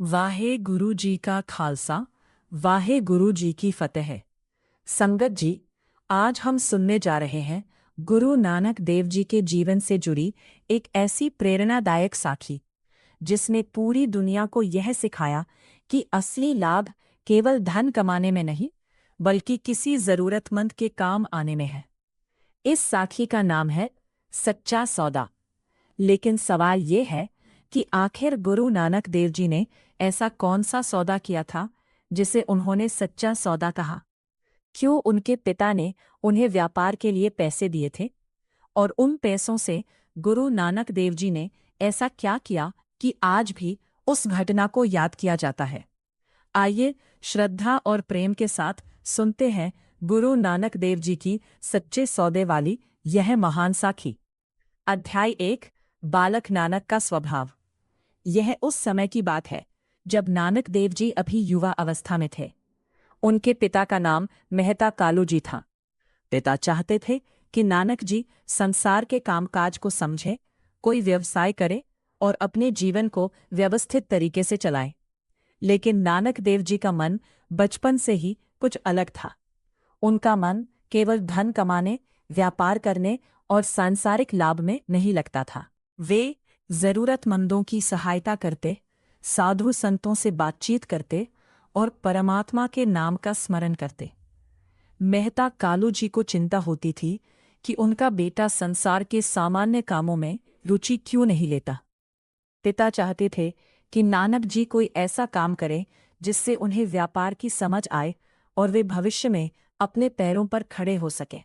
वाहे गुरु जी का खालसा, वाहे गुरु जी की फतेह। संगत जी, आज हम सुनने जा रहे हैं गुरु नानक देव जी के जीवन से जुड़ी एक ऐसी प्रेरणादायक साखी जिसने पूरी दुनिया को यह सिखाया कि असली लाभ केवल धन कमाने में नहीं, बल्कि किसी जरूरतमंद के काम आने में है। इस साखी का नाम है सच्चा सौदा। लेकिन सवाल ये है कि आखिर गुरु नानक देव जी ने ऐसा कौन सा सौदा किया था जिसे उन्होंने सच्चा सौदा कहा? क्यों उनके पिता ने उन्हें व्यापार के लिए पैसे दिए थे? और उन पैसों से गुरु नानक देव जी ने ऐसा क्या किया कि आज भी उस घटना को याद किया जाता है? आइए श्रद्धा और प्रेम के साथ सुनते हैं गुरु नानक देव जी की सच्चे सौदे वाली यह महान साखी। अध्याय 1, बालक नानक का स्वभाव। यह उस समय की बात है जब नानक देव जी अभी युवा अवस्था में थे। उनके पिता का नाम मेहता कालू जी था। पिता चाहते थे कि नानक जी संसार के कामकाज को समझे, कोई व्यवसाय करे और अपने जीवन को व्यवस्थित तरीके से चलाए। लेकिन नानक देव जी का मन बचपन से ही कुछ अलग था। उनका मन केवल धन कमाने, व्यापार करने और सांसारिक लाभ में नहीं लगता था। वे जरूरतमंदों की सहायता करते, साधु संतों से बातचीत करते और परमात्मा के नाम का स्मरण करते। मेहता कालू जी को चिंता होती थी कि उनका बेटा संसार के सामान्य कामों में रुचि क्यों नहीं लेता। पिता चाहते थे कि नानक जी कोई ऐसा काम करें जिससे उन्हें व्यापार की समझ आए और वे भविष्य में अपने पैरों पर खड़े हो सकें।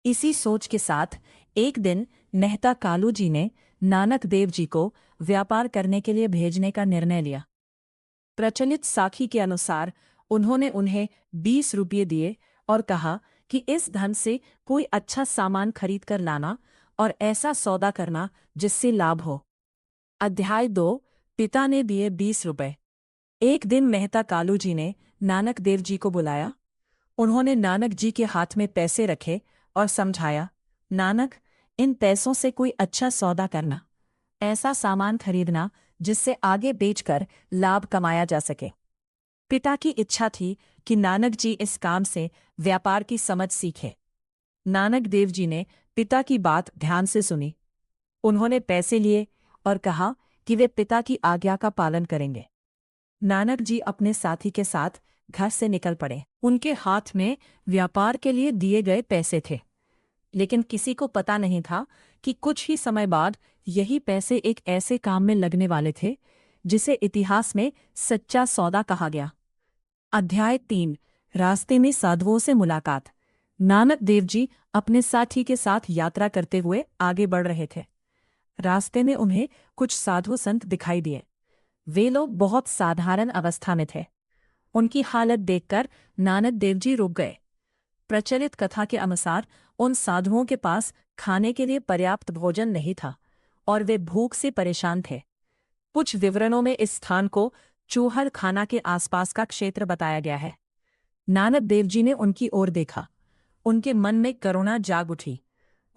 इसी सोच के साथ एक दिन मेहता कालू जी ने नानक देव जी को व्यापार करने के लिए भेजने का निर्णय लिया। प्रचलित साखी के अनुसार उन्होंने उन्हें 20 रुपये दिए और कहा कि इस धन से कोई अच्छा सामान खरीद कर लाना और ऐसा सौदा करना जिससे लाभ हो। अध्याय 2, पिता ने दिए 20 रुपये। एक दिन मेहता कालू जी ने नानक देव जी को बुलाया। उन्होंने नानक जी के हाथ में पैसे रखे और समझाया, नानक, इन पैसों से कोई अच्छा सौदा करना, ऐसा सामान खरीदना जिससे आगे बेचकर लाभ कमाया जा सके। पिता की इच्छा थी कि नानक जी इस काम से व्यापार की समझ सीखे। नानक देव जी ने पिता की बात ध्यान से सुनी। उन्होंने पैसे लिए और कहा कि वे पिता की आज्ञा का पालन करेंगे। नानक जी अपने साथी के साथ घर से निकल पड़े। उनके हाथ में व्यापार के लिए दिए गए पैसे थे, लेकिन किसी को पता नहीं था कि कुछ ही समय बाद यही पैसे एक ऐसे काम में लगने वाले थे जिसे इतिहास में सच्चा सौदा कहा गया। अध्याय 3, रास्ते में साधुओं से मुलाकात। नानक देव जी अपने साथी के साथ यात्रा करते हुए आगे बढ़ रहे थे। रास्ते में उन्हें कुछ साधु संत दिखाई दिए। वे लोग बहुत साधारण अवस्था में थे। उनकी हालत देखकर नानक देव जी रुक गए। प्रचलित कथा के अनुसार उन साधुओं के पास खाने के लिए पर्याप्त भोजन नहीं था और वे भूख से परेशान थे। कुछ विवरणों में इस स्थान को चूहल खाना के आसपास का क्षेत्र बताया गया है। नानक देव जी ने उनकी ओर देखा। उनके मन में करुणा जाग उठी।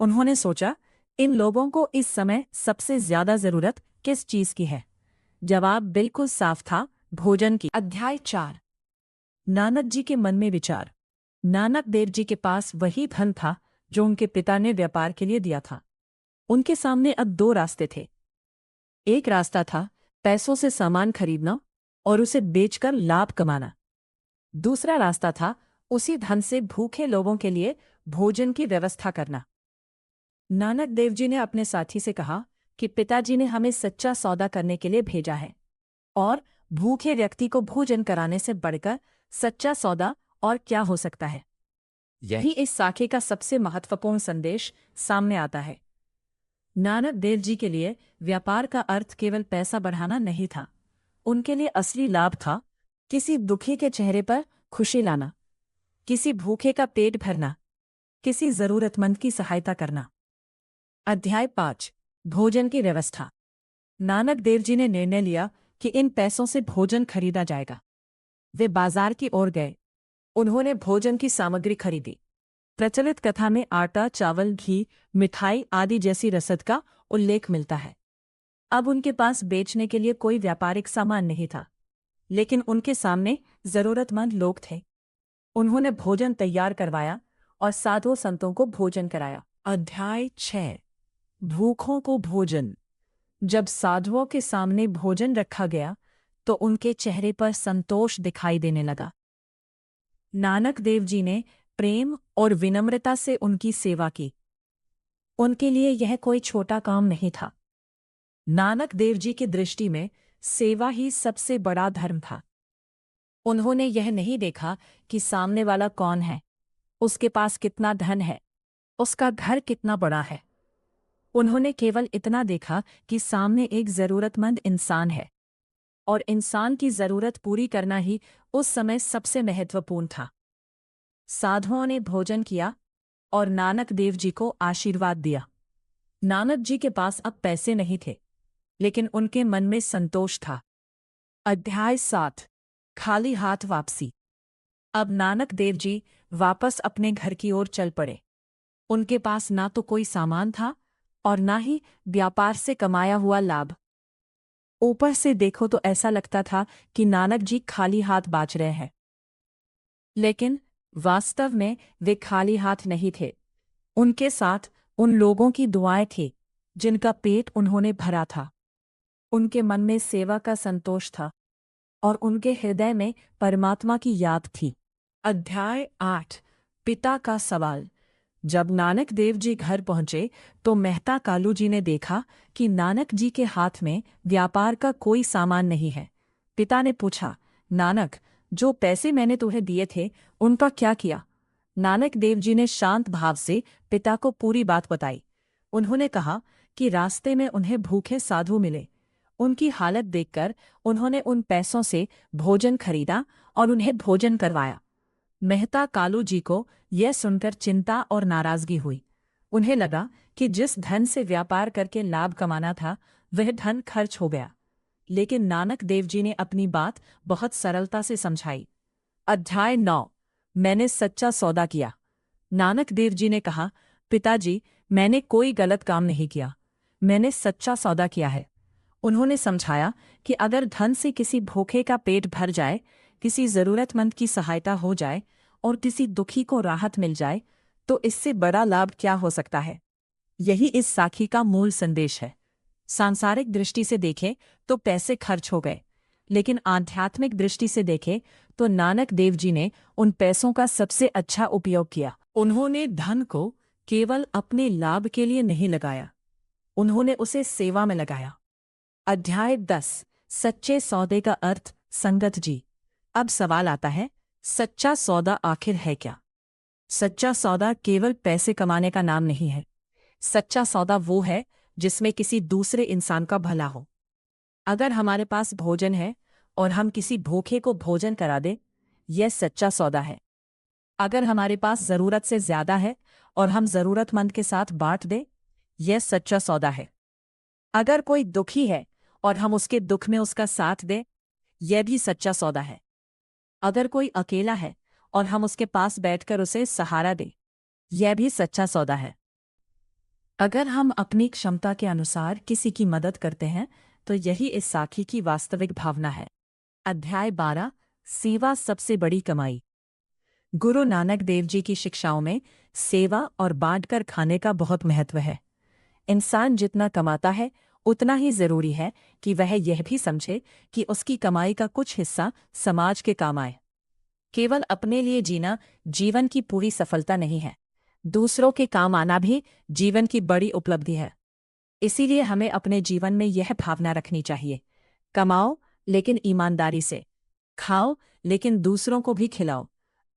उन्होंने सोचा, इन लोगों को इस समय सबसे ज्यादा जरूरत किस चीज की है? जवाब बिल्कुल साफ था, भोजन की। अध्याय 4, नानक जी के मन में विचार। नानक देव जी के पास वही धन था जो उनके पिता ने व्यापार के लिए दिया था। उनके सामने अब 2 रास्ते थे। एक रास्ता था पैसों से सामान खरीदना और उसे बेचकर लाभ कमाना। दूसरा रास्ता था उसी धन से भूखे लोगों के लिए भोजन की व्यवस्था करना। नानक देव जी ने अपने साथी से कहा कि पिताजी ने हमें सच्चा सौदा करने के लिए भेजा है और भूखे व्यक्ति को भोजन कराने से बढ़कर सच्चा सौदा और क्या हो सकता है। यही इस साखी का सबसे महत्वपूर्ण संदेश सामने आता है। नानक देव जी के लिए व्यापार का अर्थ केवल पैसा बढ़ाना नहीं था। उनके लिए असली लाभ था किसी दुखी के चेहरे पर खुशी लाना, किसी भूखे का पेट भरना, किसी जरूरतमंद की सहायता करना। अध्याय 5, भोजन की व्यवस्था। नानक देव जी ने निर्णय लिया कि इन पैसों से भोजन खरीदा जाएगा। वे बाजार की ओर गए। उन्होंने भोजन की सामग्री खरीदी। प्रचलित कथा में आटा, चावल, घी, मिठाई आदि जैसी रसद का उल्लेख मिलता है। अब उनके पास बेचने के लिए कोई व्यापारिक सामान नहीं था। लेकिन उनके सामने जरूरतमंद लोग थे। उन्होंने भोजन तैयार करवाया और साधु संतों को भोजन कराया। अध्याय 6। भूखों को भोजन। जब साधुओं के सामने भोजन रखा गया तो उनके चेहरे पर संतोष दिखाई देने लगा। नानक देव जी ने प्रेम और विनम्रता से उनकी सेवा की। उनके लिए यह कोई छोटा काम नहीं था। नानक देव जी की दृष्टि में सेवा ही सबसे बड़ा धर्म था। उन्होंने यह नहीं देखा कि सामने वाला कौन है, उसके पास कितना धन है, उसका घर कितना बड़ा है। उन्होंने केवल इतना देखा कि सामने एक जरूरतमंद इंसान है और इंसान की जरूरत पूरी करना ही उस समय सबसे महत्वपूर्ण था। साधुओं ने भोजन किया और नानक देव जी को आशीर्वाद दिया। नानक जी के पास अब पैसे नहीं थे, लेकिन उनके मन में संतोष था। अध्याय 7। खाली हाथ वापसी। अब नानक देव जी वापस अपने घर की ओर चल पड़े। उनके पास ना तो कोई सामान था और ना ही व्यापार से कमाया हुआ लाभ। ऊपर से देखो तो ऐसा लगता था कि नानक जी खाली हाथ बाज रहे हैं, लेकिन वास्तव में वे खाली हाथ नहीं थे। उनके साथ उन लोगों की दुआएं थीं जिनका पेट उन्होंने भरा था। उनके मन में सेवा का संतोष था और उनके हृदय में परमात्मा की याद थी। अध्याय 8। पिता का सवाल। जब नानक देव जी घर पहुंचे तो मेहता कालू जी ने देखा कि नानक जी के हाथ में व्यापार का कोई सामान नहीं है। पिता ने पूछा, नानक, जो पैसे मैंने तुम्हें दिए थे उनका क्या किया? नानक देव जी ने शांत भाव से पिता को पूरी बात बताई। उन्होंने कहा कि रास्ते में उन्हें भूखे साधु मिले। उनकी हालत देखकर उन्होंने उन पैसों से भोजन खरीदा और उन्हें भोजन करवाया। मेहता कालू जी को यह सुनकर चिंता और नाराजगी हुई। उन्हें लगा कि जिस धन से व्यापार करके लाभ कमाना था वह धन खर्च हो गया। लेकिन नानक देव जी ने अपनी बात बहुत सरलता से समझाई। अध्याय 9। मैंने सच्चा सौदा किया। नानक देव जी ने कहा, पिताजी, मैंने कोई गलत काम नहीं किया, मैंने सच्चा सौदा किया है। उन्होंने समझाया कि अगर धन से किसी भूखे का पेट भर जाए, किसी जरूरतमंद की सहायता हो जाए और किसी दुखी को राहत मिल जाए तो इससे बड़ा लाभ क्या हो सकता है। यही इस साखी का मूल संदेश है। सांसारिक दृष्टि से देखें तो पैसे खर्च हो गए, लेकिन आध्यात्मिक दृष्टि से देखें तो नानक देव जी ने उन पैसों का सबसे अच्छा उपयोग किया। उन्होंने धन को केवल अपने लाभ के लिए नहीं लगाया, उन्होंने उसे सेवा में लगाया। अध्याय 10। सच्चे सौदे का अर्थ। संगत जी, अब सवाल आता है, सच्चा सौदा आखिर है क्या? सच्चा सौदा केवल पैसे कमाने का नाम नहीं है। सच्चा सौदा वो है जिसमें किसी दूसरे इंसान का भला हो। अगर हमारे पास भोजन है और हम किसी भूखे को भोजन करा दें, यह सच्चा सौदा है। अगर हमारे पास जरूरत से ज्यादा है और हम जरूरतमंद के साथ बांट दें, यह सच्चा सौदा है। अगर कोई दुखी है और हम उसके दुख में उसका साथ दें, यह भी सच्चा सौदा है। अगर कोई अकेला है और हम उसके पास बैठकर उसे सहारा दें, यह भी सच्चा सौदा है। अगर हम अपनी क्षमता के अनुसार किसी की मदद करते हैं तो यही इस साखी की वास्तविक भावना है। अध्याय 12। सेवा सबसे बड़ी कमाई। गुरु नानक देव जी की शिक्षाओं में सेवा और बांटकर खाने का बहुत महत्व है। इंसान जितना कमाता है उतना ही जरूरी है कि वह यह भी समझे कि उसकी कमाई का कुछ हिस्सा समाज के काम आए। केवल अपने लिए जीना जीवन की पूरी सफलता नहीं है, दूसरों के काम आना भी जीवन की बड़ी उपलब्धि है। इसीलिए हमें अपने जीवन में यह भावना रखनी चाहिए, कमाओ लेकिन ईमानदारी से, खाओ लेकिन दूसरों को भी खिलाओ,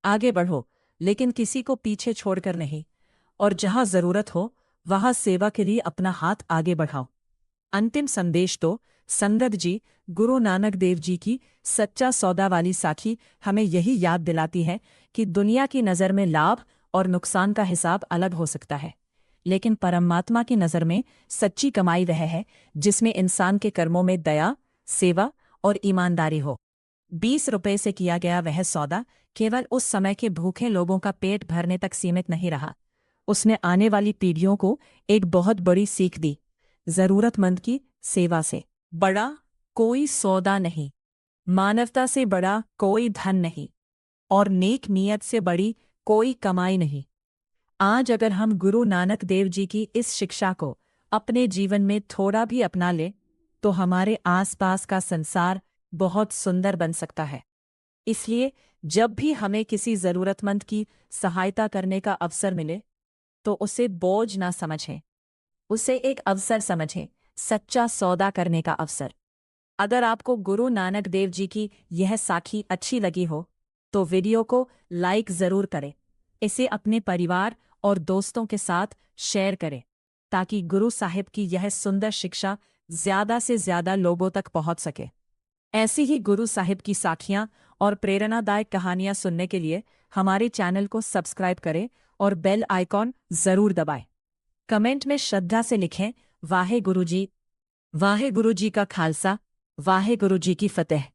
आगे बढ़ो लेकिन किसी को पीछे छोड़कर नहीं, और जहां जरूरत हो वहां सेवा के लिए अपना हाथ आगे बढ़ाओ। अंतिम संदेश तो संगत जी, गुरु नानक देव जी की सच्चा सौदा वाली साखी हमें यही याद दिलाती है कि दुनिया की नज़र में लाभ और नुकसान का हिसाब अलग हो सकता है, लेकिन परमात्मा की नज़र में सच्ची कमाई वह है जिसमें इंसान के कर्मों में दया, सेवा और ईमानदारी हो। 20 रुपए से किया गया वह सौदा केवल उस समय के भूखे लोगों का पेट भरने तक सीमित नहीं रहा, उसने आने वाली पीढ़ियों को एक बहुत बड़ी सीख दी। जरूरतमंद की सेवा से बड़ा कोई सौदा नहीं। मानवता से बड़ा कोई धन नहीं और नेक नीयत से बड़ी कोई कमाई नहीं। आज अगर हम गुरु नानक देव जी की इस शिक्षा को अपने जीवन में थोड़ा भी अपना लें, तो हमारे आसपास का संसार बहुत सुंदर बन सकता है। इसलिए जब भी हमें किसी जरूरतमंद की सहायता करने का अवसर मिले, तो उसे बोझ ना समझें, उसे एक अवसर समझें, सच्चा सौदा करने का अवसर। अगर आपको गुरु नानक देव जी की यह साखी अच्छी लगी हो, तो वीडियो को लाइक ज़रूर करें, इसे अपने परिवार और दोस्तों के साथ शेयर करें, ताकि गुरु साहिब की यह सुंदर शिक्षा ज़्यादा से ज़्यादा लोगों तक पहुंच सके। ऐसी ही गुरु साहिब की साखियां और प्रेरणादायक कहानियां सुनने के लिए हमारे चैनल को सब्सक्राइब करें और बेल आइकॉन ज़रूर दबाएं। कमेंट में श्रद्धा से लिखें, वाहे गुरु जी का खालसा, वाहे गुरु जी की फतेह।